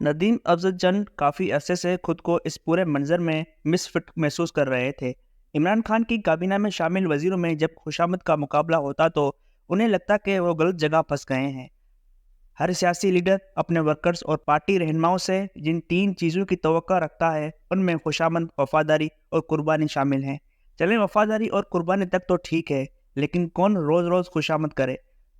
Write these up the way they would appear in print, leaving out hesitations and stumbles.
ندیم افضل چند کافی عرصے سے خود کو اس پورے منظر میں مس فٹ محسوس کر رہے تھے۔ عمران خان کی کابینہ میں شامل وزیروں میں جب خوشامد کا مقابلہ ہوتا تو انہیں لگتا کہ وہ غلط جگہ پھنس گئے ہیں۔ ہر سیاسی لیڈر اپنے ورکرز اور پارٹی رہنماؤں سے جن تین چیزوں کی توقع رکھتا ہے ان میں خوشامد، وفاداری اور قربانی شامل ہیں۔ چلیں وفاداری اور قربانی تک تو ٹھیک ہے، لیکن کون روز روز خوشامد کرے؟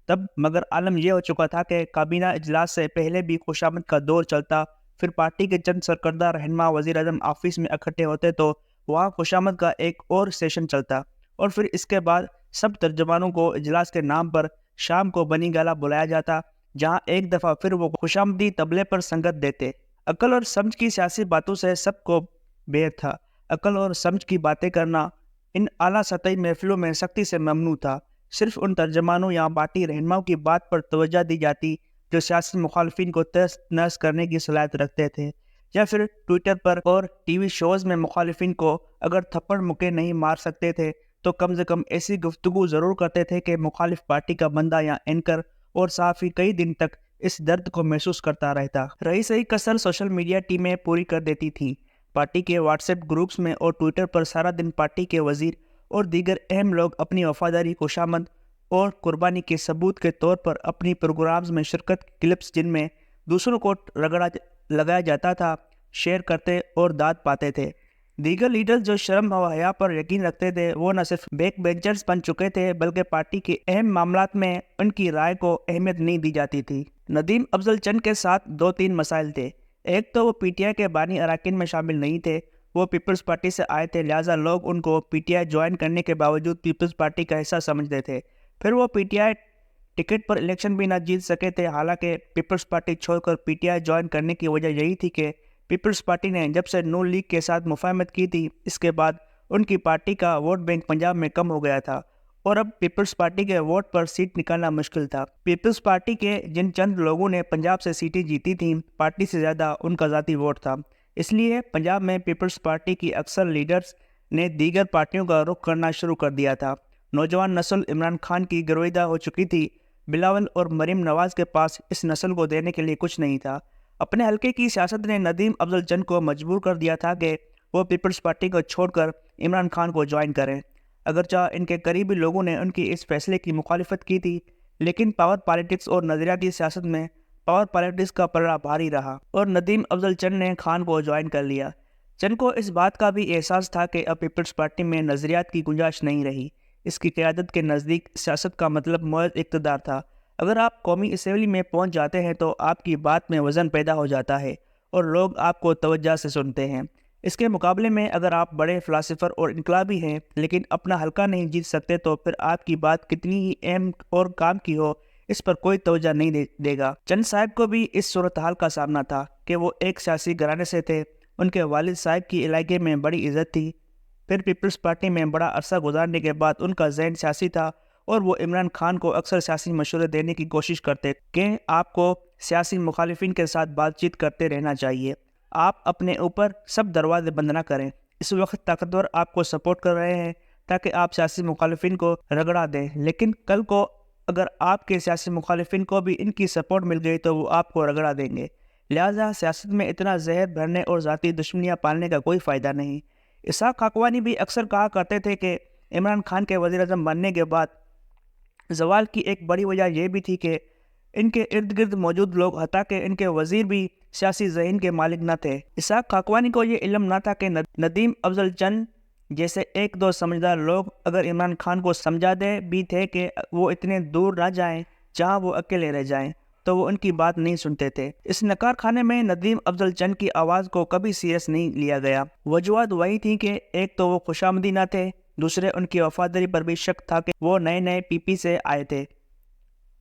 تب مگر عالم یہ ہو چکا تھا کہ کابینہ اجلاس سے پہلے بھی خوشامد کا دور چلتا، پھر پارٹی کے چند سرکردہ رہنما وزیر اعظم آفس میں اکٹھے ہوتے تو وہاں خوشامد کا ایک اور سیشن چلتا، اور پھر اس کے بعد سب ترجمانوں کو اجلاس کے نام پر شام کو بنی گالا بلایا جاتا، جہاں ایک دفعہ پھر وہ خوشامدی طبلے پر سنگت دیتے۔ عقل اور سمجھ کی سیاسی باتوں سے سب کو بیر تھا۔ عقل اور سمجھ کی باتیں کرنا ان اعلیٰ سطحی محفلوں میں سختی سے ممنوع تھا۔ صرف ان ترجمانوں یا پارٹی رہنماؤں کی بات پر توجہ دی جاتی جو سیاسی مخالفین کو تہس نہس کرنے کی صلاحیت رکھتے تھے، یا پھر ٹویٹر پر اور ٹی وی شوز میں مخالفین کو اگر تھپڑ مکے نہیں مار سکتے تھے تو کم سے کم ایسی گفتگو ضرور کرتے تھے کہ مخالف پارٹی کا بندہ یا اینکر اور صحافی کئی دن تک اس درد کو محسوس کرتا رہتا۔ رہی صحیح کسر سوشل میڈیا ٹیمیں پوری کر دیتی تھیں۔ پارٹی کے واٹس ایپ گروپس میں اور ٹویٹر پر سارا دن پارٹی کے وزیر اور دیگر اہم لوگ اپنی وفاداری، خوشامد اور قربانی کے ثبوت کے طور پر اپنی پروگرامز میں شرکت کلپس جن میں دوسروں کو رگڑا لگایا جاتا تھا شیئر کرتے اور داد پاتے تھے۔ دیگر لیڈرز جو شرم و حیا پر یقین رکھتے تھے وہ نہ صرف بیک بینچرز بن چکے تھے بلکہ پارٹی کے اہم معاملات میں ان کی رائے کو اہمیت نہیں دی جاتی تھی۔ ندیم افضل چند کے ساتھ دو تین مسائل تھے۔ ایک تو وہ پی ٹی آئی کے بانی اراکین میں شامل نہیں تھے، وہ پیپلز پارٹی سے آئے تھے، لہٰذا لوگ ان کو پی ٹی آئی جوائن کرنے کے باوجود پیپلز پارٹی کا حصہ سمجھتے تھے۔ پھر وہ P T I ticket per election بھی نہ جیت سکے تھے، حالانکہ پیپلز پارٹی چھوڑ کر پی ٹی آئی جوائن کرنے کی وجہ یہی تھی کہ پیپلز پارٹی نے جب سے نون لیگ کے ساتھ مفاہمت کی تھی اس کے بعد ان کی پارٹی کا ووٹ بینک پنجاب میں کم ہو گیا تھا اور اب پیپلز پارٹی کے ووٹ پر سیٹ نکالنا مشکل تھا۔ پیپلز پارٹی کے جن چند لوگوں نے پنجاب سے سیٹیں جیتی تھیں، پارٹی سے زیادہ ان کا ذاتی ووٹ تھا، اس لیے پنجاب میں پیپلز پارٹی کی اکثر لیڈرز نے دیگر پارٹیوں کا رخ کرنا شروع کر دیا تھا۔ نوجوان نسل عمران خان کی گرویدہ ہو چکی تھی، بلاول اور مریم نواز کے پاس اس نسل کو دینے کے لیے کچھ نہیں تھا۔ اپنے حلقے کی سیاست نے ندیم افضل چند کو مجبور کر دیا تھا کہ وہ پیپلز پارٹی کو چھوڑ کر عمران خان کو جوائن کریں۔ اگرچہ ان کے قریبی لوگوں نے ان کی اس فیصلے کی مخالفت کی تھی، لیکن پاور پالیٹکس اور نظریاتی سیاست میں پاور پالیٹکس کا پلڑا بھاری رہا اور ندیم افضل چند نے خان کو جوائن کر لیا۔ چند کو اس بات کا بھی احساس تھا کہ اب پیپلز پارٹی میں نظریات کی گنجائش نہیں رہی۔ اس کی قیادت کے نزدیک سیاست کا مطلب محض اقتدار تھا۔ اگر آپ قومی اسمبلی میں پہنچ جاتے ہیں تو آپ کی بات میں وزن پیدا ہو جاتا ہے اور لوگ آپ کو توجہ سے سنتے ہیں۔ اس کے مقابلے میں اگر آپ بڑے فلاسفر اور انقلابی ہیں لیکن اپنا حلقہ نہیں جیت سکتے تو پھر آپ کی بات کتنی ہی اہم اور کام کی ہو اس پر کوئی توجہ نہیں دے گا۔ چند صاحب کو بھی اس صورتحال کا سامنا تھا کہ وہ ایک سیاسی گھرانے سے تھے، ان کے والد صاحب کی علاقے میں بڑی عزت تھی، پھر پیپلز پارٹی میں بڑا عرصہ گزارنے کے بعد ان کا ذہن سیاسی تھا اور وہ عمران خان کو اکثر سیاسی مشورے دینے کی کوشش کرتے کہ آپ کو سیاسی مخالفین کے ساتھ بات چیت کرتے رہنا چاہیے، آپ اپنے اوپر سب دروازے بند نہ کریں، اس وقت طاقتور آپ کو سپورٹ کر رہے ہیں تاکہ آپ سیاسی مخالفین کو رگڑا دیں، لیکن کل کو اگر آپ کے سیاسی مخالفین کو بھی ان کی سپورٹ مل گئی تو وہ آپ کو رگڑا دیں گے، لہٰذا سیاست میں اتنا زہر بھرنے اور ذاتی دشمنیاں پالنے کا کوئی فائدہ نہیں۔ اسحاق خاقوانی بھی اکثر کہا کرتے تھے کہ عمران خان کے وزیر اعظم بننے کے بعد زوال کی ایک بڑی وجہ یہ بھی تھی کہ ان کے ارد گرد موجود لوگ حتیٰ کہ ان کے وزیر بھی سیاسی ذہن کے مالک نہ تھے۔ اسحاق خاقوانی کو یہ علم نہ تھا کہ ندیم افضل چند جیسے ایک دو سمجھدار لوگ اگر عمران خان کو سمجھا دے بھی تھے کہ وہ اتنے دور نہ جائیں جہاں وہ اکیلے رہ جائیں تو وہ ان کی بات نہیں سنتے تھے۔ اس نکار خانے میں ندیم افضل چند کی آواز کو کبھی سیریس نہیں لیا گیا۔ وجوہات وہی تھیں کہ ایک تو وہ خوشامدی نہ تھے، دوسرے ان کی وفاداری پر بھی شک تھا کہ وہ نئے پی پی سے آئے تھے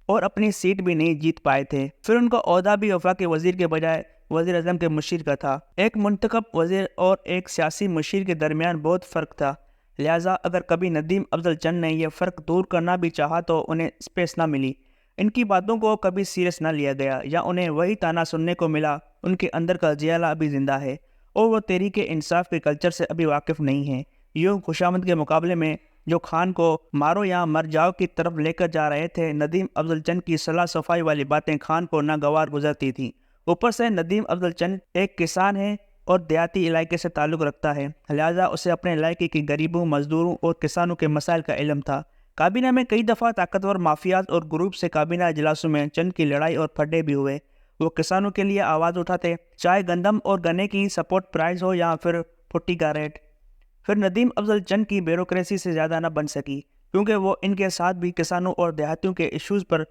اور اپنی سیٹ بھی نہیں جیت پائے تھے، پھر ان کا عہدہ بھی وفاقی وزیر کے بجائے وزیر اعظم کے مشیر کا تھا۔ ایک منتخب وزیر اور ایک سیاسی مشیر کے درمیان بہت فرق تھا، لہٰذا اگر کبھی ندیم افضل چند نے یہ فرق دور کرنا بھی چاہا تو انہیں سپیس نہ ملی، ان کی باتوں کو کبھی سیریس نہ لیا گیا یا انہیں وہی تانا سننے کو ملا۔ ان کے اندر کا جیالہ ابھی زندہ ہے اور وہ تحریک انصاف کے کلچر سے ابھی واقف نہیں ہیں۔ یوں خوشامد کے مقابلے میں جو خان کو مارو یا مر جاؤ کی طرف لے کر جا رہے تھے، ندیم افضل چند کی صلاح صفائی والی باتیں خان کو ناگوار گزرتی تھیں اوپر سے ندیم افضل چند ایک کسان ہے اور دیہاتی علاقے سے تعلق رکھتا ہے، لہٰذا اسے اپنے علاقے کی غریبوں، مزدوروں اور کسانوں کے مسائل کا علم تھا۔ کابینہ میں کئی دفعہ طاقتور مافیات اور گروپ سے کابینہ اجلاسوں میں چند کی لڑائی اور پھڈے بھی ہوئے۔ وہ کسانوں کے لیے آواز اٹھاتے، چاہے گندم اور گنے کی سپورٹ پرائز ہو یا پھر پھٹی کا ریٹ۔ پھر ندیم افضل چند کی بیوروکریسی سے زیادہ نہ بن سکی، کیونکہ وہ ان کے ساتھ بھی کسانوں اور دیہاتیوں کے ایشوز پر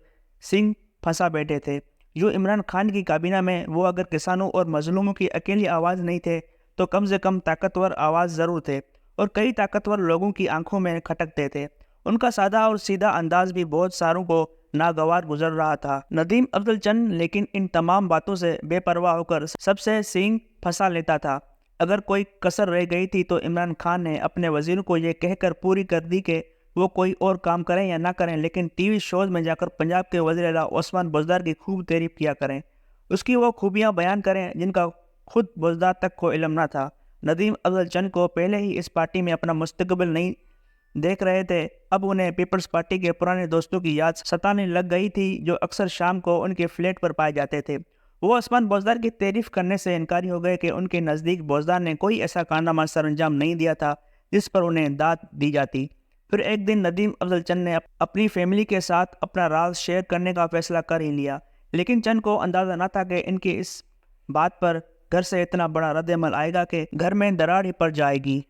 سنگ پھنسا بیٹھے تھے۔ جو عمران خان کی کابینہ میں وہ اگر کسانوں اور مظلوموں کی اکیلی آواز نہیں تھے تو کم سے کم طاقتور آواز ضرور تھے، اور کئی طاقتور لوگوں کی آنکھوں میں کھٹکتے تھے۔ ان کا سادہ اور سیدھا انداز بھی بہت ساروں کو ناگوار گزر رہا تھا۔ ندیم افضل چند لیکن ان تمام باتوں سے بے پرواہ ہو کر سب سے سینگ پھنسا لیتا تھا۔ اگر کوئی کسر رہ گئی تھی تو عمران خان نے اپنے وزیروں کو یہ کہہ کر پوری کر دی کہ وہ کوئی اور کام کریں یا نہ کریں، لیکن ٹی وی شوز میں جا کر پنجاب کے وزیر اعلیٰ عثمان بزدار کی خوب تعریف کیا کریں، اس کی وہ خوبیاں بیان کریں جن کا خود بزدار تک کو علم نہ تھا۔ ندیم افضل چند کو پہلے ہی اس پارٹی میں اپنا مستقبل نہیں دیکھ رہے تھے، اب انہیں پیپلز پارٹی کے پرانے دوستوں کی یاد ستانے لگ گئی تھی جو اکثر شام کو ان کے فلیٹ پر پائے جاتے تھے۔ وہ عثمان بزدار کی تعریف کرنے سے انکاری ہو گئے کہ ان کے نزدیک بزدار نے کوئی ایسا کارنامہ سر انجام نہیں دیا تھا جس پر انہیں داد دی جاتی۔ پھر ایک دن ندیم افضل چند نے اپنی فیملی کے ساتھ اپنا راز شیئر کرنے کا فیصلہ کر ہی لیا، لیکن چند کو اندازہ نہ تھا کہ ان کی اس بات پر گھر سے اتنا بڑا رد عمل آئے گا کہ گھر میں دراڑ ہی پڑ جائے گی۔